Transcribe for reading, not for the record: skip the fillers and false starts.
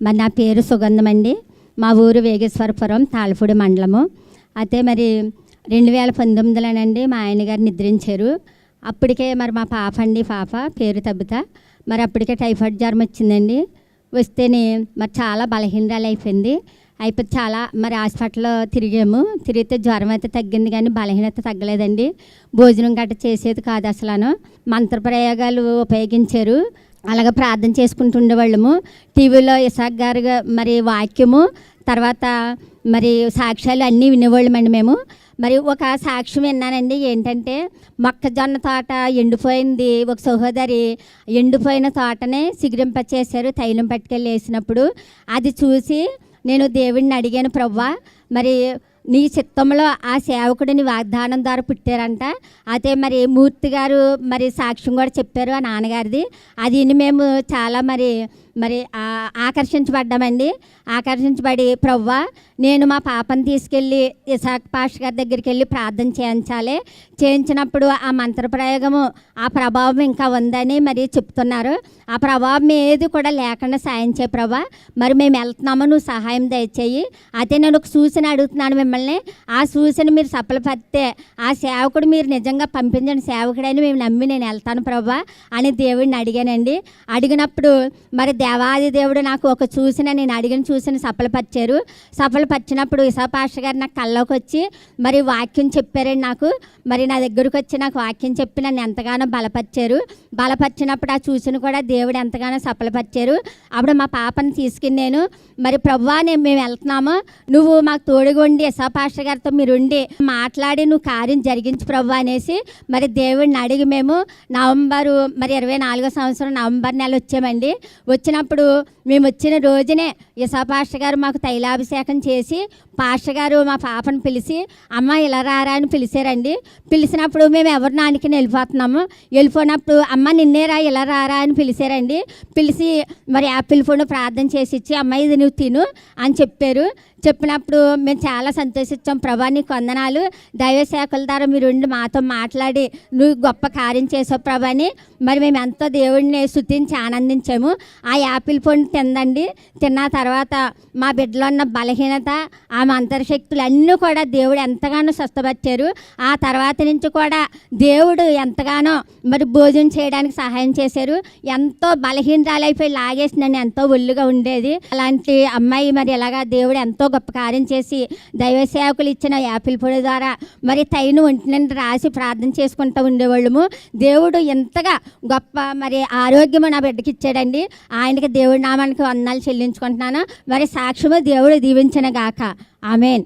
మరి నా పేరు సుగంధం అండి. మా ఊరు వేగేశ్వరపురం, తాళ్ళపూడి మండలము. అయితే మరి 2019లోనండి మా ఆయన గారు నిద్రించారు. అప్పటికే మరి మా పాప పేరు తబ్బిత. మరి అప్పటికే టైఫాయిడ్ జ్వరం వచ్చిందండి. వస్తేనే మరి చాలా బలహీనరాలు అయిపోయింది. చాలా మరి హాస్పిటల్లో తిరిగాము. తిరిగితే జ్వరం అయితే తగ్గింది కానీ బలహీనత తగ్గలేదండి. భోజనం గట్ట చేసేది కాదు అసలు. మంత్రప్రయోగాలు ఉపయోగించారు. అలాగే ప్రార్థన చేసుకుంటుండేవాళ్ళము. టీవీలో ఇసాక్ గారు మరి వాక్యము, తర్వాత మరి సాక్ష్యాలు అన్నీ వినేవాళ్ళమండి మేము. మరి ఒక సాక్ష్యం విన్నానండి. ఏంటంటే మొక్కజొన్న తోట ఎండిపోయింది. ఒక సహోదరి ఎండిపోయిన తోటనే సిగిరింపచేశారు తైలం పట్టుకెళ్ళి వేసినప్పుడు. అది చూసి నేను దేవుడిని అడిగాను, ప్రభువా మరి నీ చిత్తంలో ఆ సేవకుడిని వాగ్దానం ద్వారా పుట్టారంట. అయితే మరి మూర్తి గారు మరి సాక్ష్యం కూడా చెప్పారు ఆ నాన్నగారిది. అది మేము చాలా మరి ఆకర్షించబడ్డామండి. ఆకర్షించబడి ప్రభువా నేను మా పాపను తీసుకెళ్ళి ఇసాక్ పాస్టర్ గారి దగ్గరికి వెళ్ళి ప్రార్థన చేయించాలి. చేయించినప్పుడు ఆ మంత్రప్రయోగము ఆ ప్రభావం ఇంకా ఉందని మరి చెప్తున్నారు. ఆ ప్రభావం ఏది కూడా లేకుండా సాయం చేయ ప్రభా. మరి మేము వెళ్తున్నాము, నువ్వు సహాయం దయచేయి. అయితే నేను ఒక సూచన అడుగుతున్నాను మిమ్మల్ని. ఆ సూచన మీరు సఫలపడితే ఆ సేవకుడు మీరు నిజంగా పంపించండి సేవకుడని మేము నమ్మి నేను వెళ్తాను ప్రభా అని దేవుడిని అడిగానండి. అడిగినప్పుడు మరి దేవాది దేవుడు నాకు ఒక సూచన, నేను అడిగిన సూచన సఫలపరిచారు. సఫలపరిచినప్పుడు ఇసాక్ పాస్టర్ గారు నాకు కల్లోకి వచ్చి మరి వాక్యం చెప్పారండి నాకు. మరి నా దగ్గరకు వచ్చి నాకు వాక్యం చెప్పి నన్ను ఎంతగానో బలపరిచారు. బలపరిచినప్పుడు ఆ సూచన కూడా దేవుడు ఎంతగానో సఫలపరిచారు. అప్పుడు మా పాపను తీసుకుని నేను మరి ప్రభువా మేము వెళ్తున్నాము, నువ్వు మాకు తోడుగుండి ఇసాక్ పాస్టర్ గారితో మీరు ఉండి మాట్లాడి నువ్వు కార్యం జరిగించు ప్రభువా అనేసి మరి దేవుడిని అడిగి మేము నవంబరు మరి 24వ సంవత్సరం నవంబర్ నెల వచ్చామండి. వచ్చినప్పుడు మేము వచ్చిన రోజునే ఇసాక్ పాస్టర్ గారు మాకు తైలాభిషేకం చేసి పాస్టర్ గారు మా పాపను పిలిచి అమ్మ ఇలా రారా అని పిలిచారండి. పిలిచినప్పుడు మేము ఎవరి నానికి వెళ్ళిపోతున్నాము. వెళ్ళిపోయినప్పుడు అమ్మ నిన్నేరా ఇలా రారా అని పిలిచారండి. పిలిచి మరి యాపిల్ ఫోన్ ప్రార్థన చేసి ఇచ్చి అమ్మ ఇది నువ్వు తిను అని చెప్పారు. చెప్పినప్పుడు మేము చాలా సంతోషించాం. ప్రభా నీకు వందనాలు, దైవ సేవకుల ద్వారా మీరు ఉండి మాతో మాట్లాడి నువ్వు గొప్ప కార్యం చేసావు ప్రభా అని మరి మేము ఎంతో దేవుడిని స్తుతించి ఆనందించాము. ఆ యాపిల్ పండు తిందండి. తిన్న తర్వాత మా బిడ్డలో ఉన్న బలహీనత ఆ మంత్రశక్తులు అన్నీ కూడా దేవుడు ఎంతగానో స్వస్థపరిచారు. ఆ తర్వాత నుంచి కూడా దేవుడు ఎంతగానో మరి భోజనం చేయడానికి సహాయం చేశారు. ఎంతో బలహీనరాలైపోయి లాగేసి నన్ను ఎంతో ఒళ్ళుగా ఉండేది. అలాంటి అమ్మాయి మరి ఇలాగా దేవుడు ఎంతో గొప్ప కార్యం చేసి దైవ సేవకులు ఇచ్చిన యాపిల్ పొడి ద్వారా మరి తైను ఒంటి నిండా రాసి ప్రార్థన చేసుకుంటూ ఉండేవాళ్ళము. దేవుడు ఎంతగా గొప్ప మరి ఆరోగ్యము నా బిడ్డకి ఇచ్చాడండి. ఆయనకి దేవుడి నామానికి వందనాలు చెల్లించుకుంటున్నాను. మరి సాక్ష్యము దేవుడు దీవించిన గాక. ఆమేన్.